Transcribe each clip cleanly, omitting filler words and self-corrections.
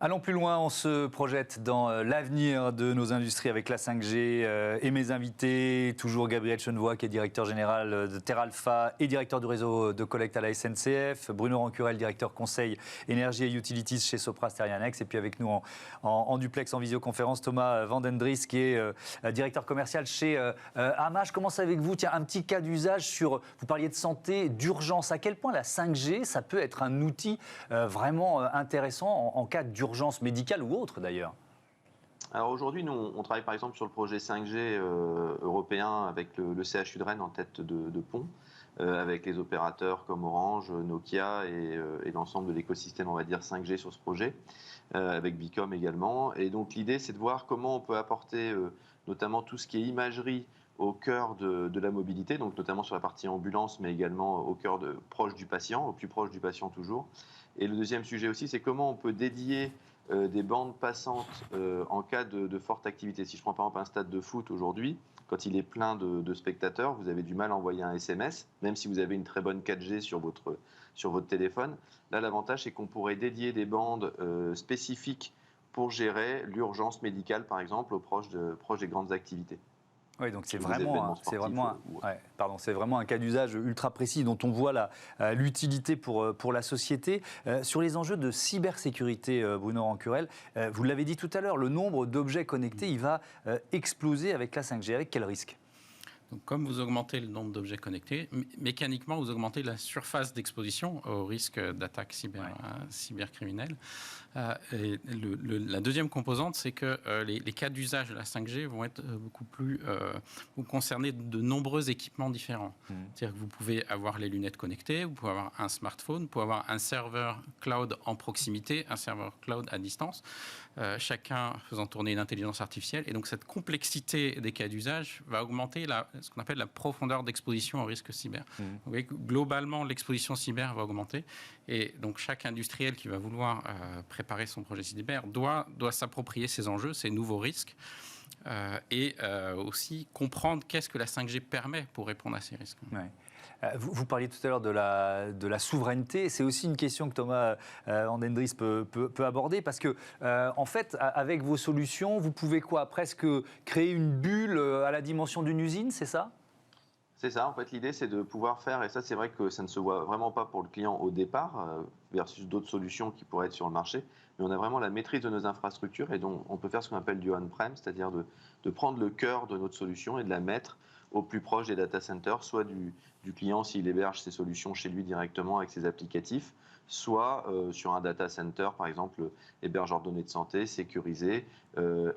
Allons plus loin, on se projette dans l'avenir de nos industries avec la 5G et mes invités, toujours Gabriel Chenevoix qui est directeur général de Teralpha et directeur du réseau de collecte à la SNCF, Bruno Rancurel, directeur conseil énergie et utilities chez Sopra Steria Next, et puis avec nous en duplex, en visioconférence, Thomas Vandendries qui est directeur commercial chez Amash. Je commence avec vous, tiens, un petit cas d'usage sur, vous parliez de santé, d'urgence, à quel point la 5G, ça peut être un outil vraiment intéressant en cas d'urgence médicale ou autre d'ailleurs? Alors aujourd'hui, nous, on travaille par exemple sur le projet 5G européen avec le CHU de Rennes en tête de pont, avec les opérateurs comme Orange, Nokia et l'ensemble de l'écosystème, on va dire 5G sur ce projet, avec Bicom également. Et donc l'idée, c'est de voir comment on peut apporter notamment tout ce qui est imagerie au cœur de la mobilité, donc notamment sur la partie ambulance, mais également au cœur proche du patient, au plus proche du patient toujours. Et le deuxième sujet aussi, c'est comment on peut dédier des bandes passantes en cas de forte activité. Si je prends par exemple un stade de foot aujourd'hui, quand il est plein de spectateurs, vous avez du mal à envoyer un SMS, même si vous avez une très bonne 4G sur votre téléphone. Là, l'avantage, c'est qu'on pourrait dédier des bandes spécifiques pour gérer l'urgence médicale, par exemple, proche des grandes activités. Oui, donc c'est vraiment un cas d'usage ultra précis dont on voit l'utilité pour la société. Sur les enjeux de cybersécurité, Bruno Rancurel, vous l'avez dit tout à l'heure, le nombre d'objets connectés, il va exploser avec la 5G. Avec quel risque ? Donc, comme vous augmentez le nombre d'objets connectés, mécaniquement, vous augmentez la surface d'exposition au risque d'attaque cybercriminelle. Et la deuxième composante, c'est que les cas d'usage de la 5G vont être vont concerner de nombreux équipements différents. C'est-à-dire que vous pouvez avoir les lunettes connectées, vous pouvez avoir un smartphone, vous pouvez avoir un serveur cloud en proximité, un serveur cloud à distance, chacun faisant tourner une intelligence artificielle. Et donc cette complexité des cas d'usage va augmenter ce qu'on appelle la profondeur d'exposition au risque cyber. Vous voyez que globalement, l'exposition cyber va augmenter. Et donc chaque industriel qui va vouloir préparer son projet cyber doit s'approprier ces enjeux, ces nouveaux risques, et aussi comprendre qu'est-ce que la 5G permet pour répondre à ces risques. Ouais. Vous parliez tout à l'heure de la souveraineté. C'est aussi une question que Thomas Vandendries peut aborder parce que, en fait, avec vos solutions, vous pouvez presque créer une bulle à la dimension d'une usine, c'est ça ? C'est ça, en fait, l'idée, c'est de pouvoir faire, et ça, c'est vrai que ça ne se voit vraiment pas pour le client au départ, versus d'autres solutions qui pourraient être sur le marché, mais on a vraiment la maîtrise de nos infrastructures et donc on peut faire ce qu'on appelle du on-prem, c'est-à-dire de prendre le cœur de notre solution et de la mettre au plus proche des data centers, soit du client s'il héberge ses solutions chez lui directement avec ses applicatifs, soit sur un data center, par exemple, hébergeur de données de santé, sécurisé,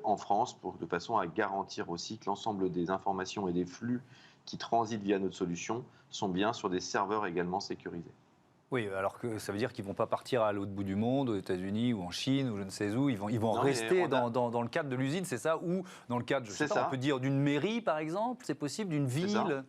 en France, de façon à garantir aussi que l'ensemble des informations et des flux qui transitent via notre solution sont bien sur des serveurs également sécurisés. Oui, alors que ça veut dire qu'ils ne vont pas partir à l'autre bout du monde, aux États-Unis ou en Chine ou je ne sais où, ils vont rester dans le cadre de l'usine, c'est ça? Ou dans le cadre, on peut dire d'une mairie par exemple, c'est possible, d'une ville?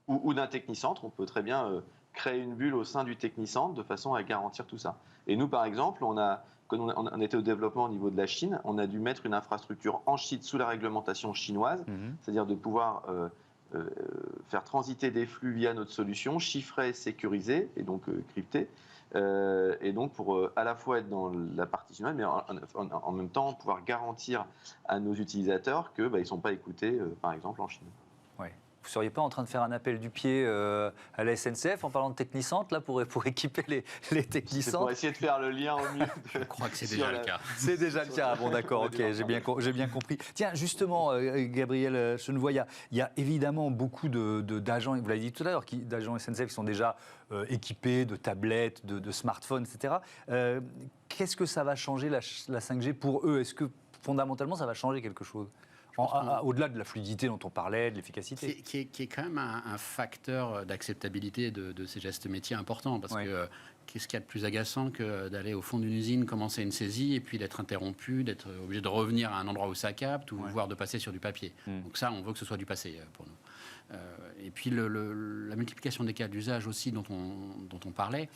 Ou d'un technicentre, on peut très bien créer une bulle au sein du technicentre de façon à garantir tout ça. Et nous par exemple, quand on était au développement au niveau de la Chine, on a dû mettre une infrastructure en Chine sous la réglementation chinoise, c'est-à-dire de pouvoir faire transiter des flux via notre solution, chiffrée, sécurisée et donc cryptée, et donc pour à la fois être dans la partie chinoise, mais en même temps pouvoir garantir à nos utilisateurs qu'ils ne sont pas écoutés, par exemple en Chine. Ouais. Vous ne seriez pas en train de faire un appel du pied à la SNCF en parlant de technicentres, là, pour équiper les technicentres? C'est pour essayer de faire le lien au mieux. Je crois que c'est déjà le cas. C'est déjà le cas. Bon, d'accord, ok, j'ai bien compris. Tiens, justement, Gabriel Chenevoix, il y a évidemment beaucoup d'agents, vous l'avez dit tout à l'heure, d'agents SNCF qui sont déjà équipés de tablettes, de smartphones, etc. Qu'est-ce que ça va changer, la 5G, pour eux? Est-ce que, fondamentalement, ça va changer quelque chose? Au-delà de la fluidité dont on parlait, de l'efficacité. Qui est quand même un facteur d'acceptabilité de ces gestes métiers importants. Parce que qu'est-ce qu'il y a de plus agaçant que d'aller au fond d'une usine, commencer une saisie et puis d'être interrompu, d'être obligé de revenir à un endroit où ça capte ou voire de passer sur du papier. Donc ça, on veut que ce soit du passé pour nous. Et puis la multiplication des cas d'usage aussi dont on parlait,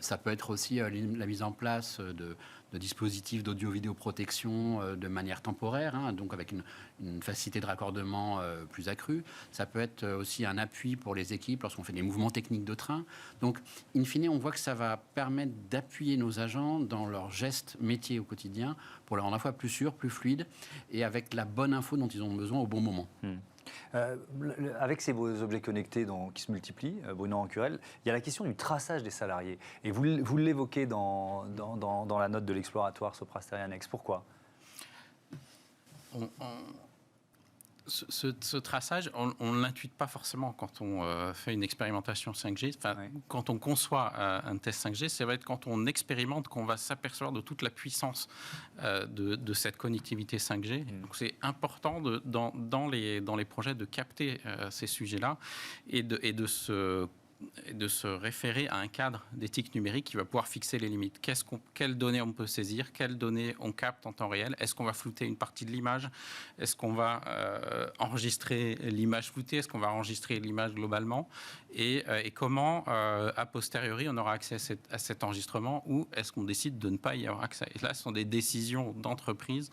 ça peut être aussi la mise en place de dispositifs d'audio-vidéo protection de manière temporaire, donc avec une facilité de raccordement plus accrue. Ça peut être aussi un appui pour les équipes lorsqu'on fait des mouvements techniques de train. Donc, in fine, on voit que ça va permettre d'appuyer nos agents dans leurs gestes métiers au quotidien pour les rendre à la fois plus sûrs, plus fluides et avec la bonne info dont ils ont besoin au bon moment. Avec ces beaux objets connectés qui se multiplient, Bruno Rancurel, il y a la question du traçage des salariés. Et vous l'évoquez dans la note de l'exploratoire Sopra Steria Next. Pourquoi ? Ce traçage, on ne l'intuite pas forcément quand on fait une expérimentation 5G. Quand on conçoit un test 5G, ça va être quand on expérimente qu'on va s'apercevoir de toute la puissance de cette connectivité 5G. Donc c'est important dans les projets de capter ces sujets-là et de se référer à un cadre d'éthique numérique qui va pouvoir fixer les limites. Quelles données on peut saisir? Quelles données on capte en temps réel? Est-ce qu'on va flouter une partie de l'image? Est-ce qu'on va enregistrer l'image floutée? Est-ce qu'on va enregistrer l'image globalement? Et comment, a posteriori, on aura accès à cet enregistrement, ou est-ce qu'on décide de ne pas y avoir accès? Et là, ce sont des décisions d'entreprise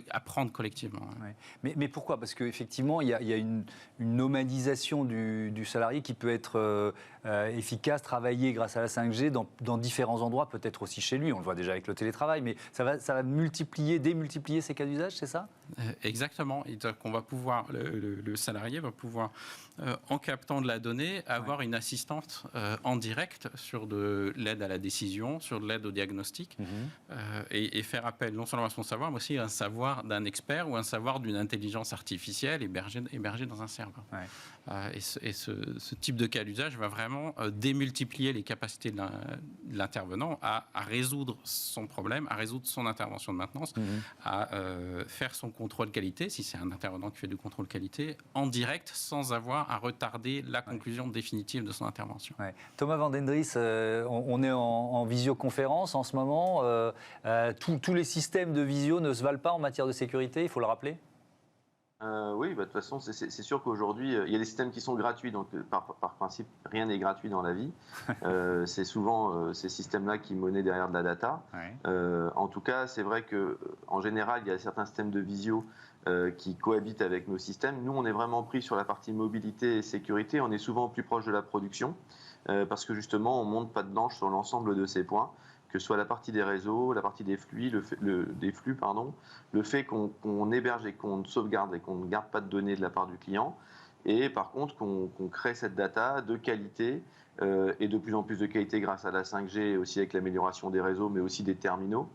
à prendre collectivement. Ouais. Mais pourquoi? Parce qu'effectivement, il y a une nomadisation du salarié qui peut être efficace, travailler grâce à la 5G dans différents endroits, peut-être aussi chez lui. On le voit déjà avec le télétravail, mais ça va démultiplier ces cas d'usage, c'est ça? Exactement. On va pouvoir, le salarié va pouvoir, en captant de la donnée, avoir une assistante en direct sur de l'aide à la décision, sur de l'aide au diagnostic, et faire appel non seulement à son savoir, mais aussi à un savoir d'un expert ou un savoir d'une intelligence artificielle hébergée dans un serveur. Et ce type de cas d'usage va vraiment démultiplier les capacités de l'intervenant à résoudre son problème, à résoudre son intervention de maintenance, à faire son contrôle qualité, si c'est un intervenant qui fait du contrôle qualité, en direct, sans avoir à retarder la conclusion définitive de son intervention. Thomas Van Dendris, on est en visioconférence en ce moment. Tous les systèmes de visio ne se valent pas en matière de sécurité, il faut le rappeler? Oui, de toute façon, c'est sûr qu'aujourd'hui, il y a des systèmes qui sont gratuits, donc par principe, rien n'est gratuit dans la vie. C'est souvent ces systèmes-là qui monnaient derrière de la data. En tout cas, c'est vrai qu'en général, il y a certains systèmes de visio qui cohabitent avec nos systèmes. Nous, on est vraiment pris sur la partie mobilité et sécurité. On est souvent plus proche de la production parce que justement, on ne monte pas de blanche sur l'ensemble de ces points, que ce soit la partie des réseaux, la partie des flux, le fait qu'on héberge et qu'on sauvegarde et qu'on ne garde pas de données de la part du client, et par contre qu'on crée cette data de qualité et de plus en plus de qualité grâce à la 5G, aussi avec l'amélioration des réseaux, mais aussi des terminaux.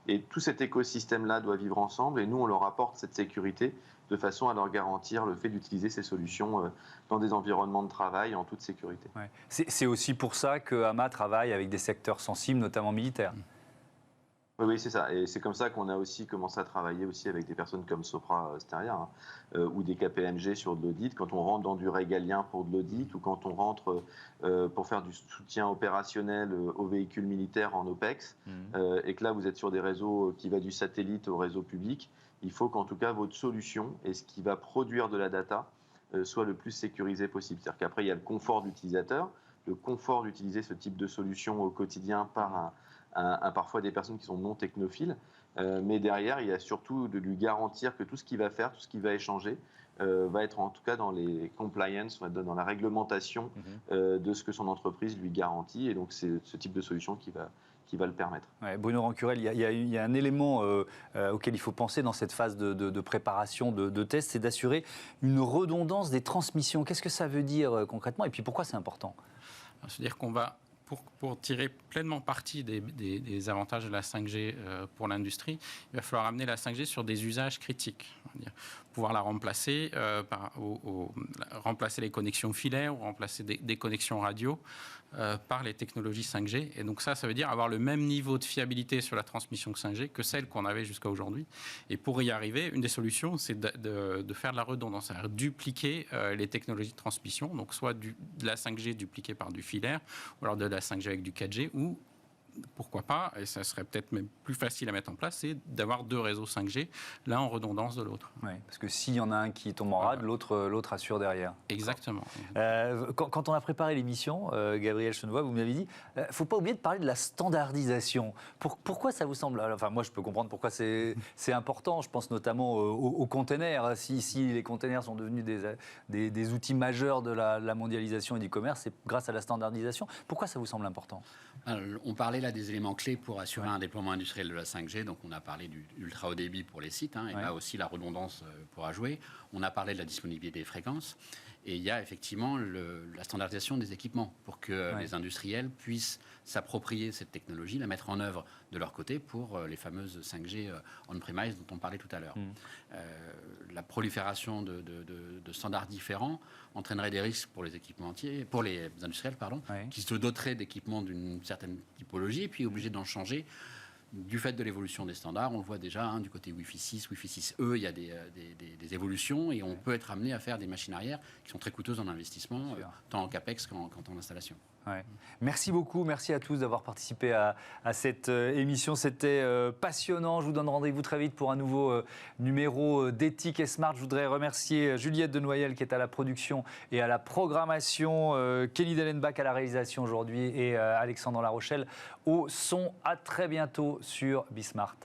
Et tout cet écosystème-là doit vivre ensemble, et nous, on leur apporte cette sécurité de façon à leur garantir le fait d'utiliser ces solutions dans des environnements de travail en toute sécurité. C'est aussi pour ça que Hama travaille avec des secteurs sensibles, notamment militaires. Oui, c'est ça. Et c'est comme ça qu'on a aussi commencé à travailler aussi avec des personnes comme Sopra Steria ou des KPMG sur de l'audit. Quand on rentre dans du régalien pour de l'audit ou quand on rentre pour faire du soutien opérationnel aux véhicules militaires en OPEX et que là, vous êtes sur des réseaux qui vont du satellite au réseau public, il faut qu'en tout cas, votre solution et ce qui va produire de la data soit le plus sécurisé possible. C'est-à-dire qu'après, il y a le confort d'utilisateur, le confort d'utiliser ce type de solution au quotidien par parfois des personnes qui sont non technophiles, mais derrière, il y a surtout de lui garantir que tout ce qu'il va faire, tout ce qu'il va échanger, va être en tout cas dans les compliance, dans la réglementation de ce que son entreprise lui garantit, et donc c'est ce type de solution qui va le permettre. Bruno Rancurel, il y a un élément auquel il faut penser dans cette phase de préparation de test, c'est d'assurer une redondance des transmissions. Qu'est-ce que ça veut dire concrètement, et puis pourquoi c'est important? C'est-à-dire qu'on va, pour tirer pleinement parti des avantages de la 5G pour l'industrie, il va falloir amener la 5G sur des usages critiques. Pouvoir la remplacer, remplacer les connexions filaires ou remplacer des connexions radio par les technologies 5G. Et donc ça veut dire avoir le même niveau de fiabilité sur la transmission 5G que celle qu'on avait jusqu'à aujourd'hui. Et pour y arriver, une des solutions, c'est de faire de la redondance, c'est-à-dire dupliquer les technologies de transmission, donc soit de la 5G dupliquée par du filaire, ou alors de la 5G avec du 4G, ou pourquoi pas, et ça serait peut-être même plus facile à mettre en place, c'est d'avoir 2 réseaux 5G, l'un en redondance de l'autre. Oui, parce que s'il y en a un qui tombe en rade, l'autre assure derrière. Exactement. Quand on a préparé l'émission, Gabriel Chenevoix, vous m'avez dit, il ne faut pas oublier de parler de la standardisation. Pourquoi ça vous semble... Enfin, moi, je peux comprendre pourquoi c'est important. Je pense notamment aux containers. Si les containers sont devenus des outils majeurs de la mondialisation et du commerce, c'est grâce à la standardisation. Pourquoi ça vous semble important ? Alors, on parlait là des éléments clés pour assurer un déploiement industriel de la 5G. Donc, on a parlé du ultra haut débit pour les sites, et là aussi la redondance pourra jouer. On a parlé de la disponibilité des fréquences. Et il y a effectivement la standardisation des équipements pour que les industriels puissent s'approprier cette technologie, la mettre en œuvre de leur côté pour les fameuses 5G on-premise dont on parlait tout à l'heure. La prolifération de standards différents entraînerait des risques pour les équipementiers, pour les industriels, qui se doteraient d'équipements d'une certaine typologie et puis obligés d'en changer. Du fait de l'évolution des standards, on le voit déjà du côté Wi-Fi 6, Wi-Fi 6E, il y a des évolutions et on peut être amené à faire des machines arrière qui sont très coûteuses en investissement, tant en CAPEX qu'en installation. Ouais. Merci beaucoup, merci à tous d'avoir participé à cette émission. C'était passionnant. Je vous donne rendez-vous très vite pour un nouveau numéro d'Ethic et Smart. Je voudrais remercier Juliette de Noyel qui est à la production et à la programmation, Kelly Dellenbach à la réalisation aujourd'hui et Alexandre Larochelle au son. À très bientôt sur Bismart.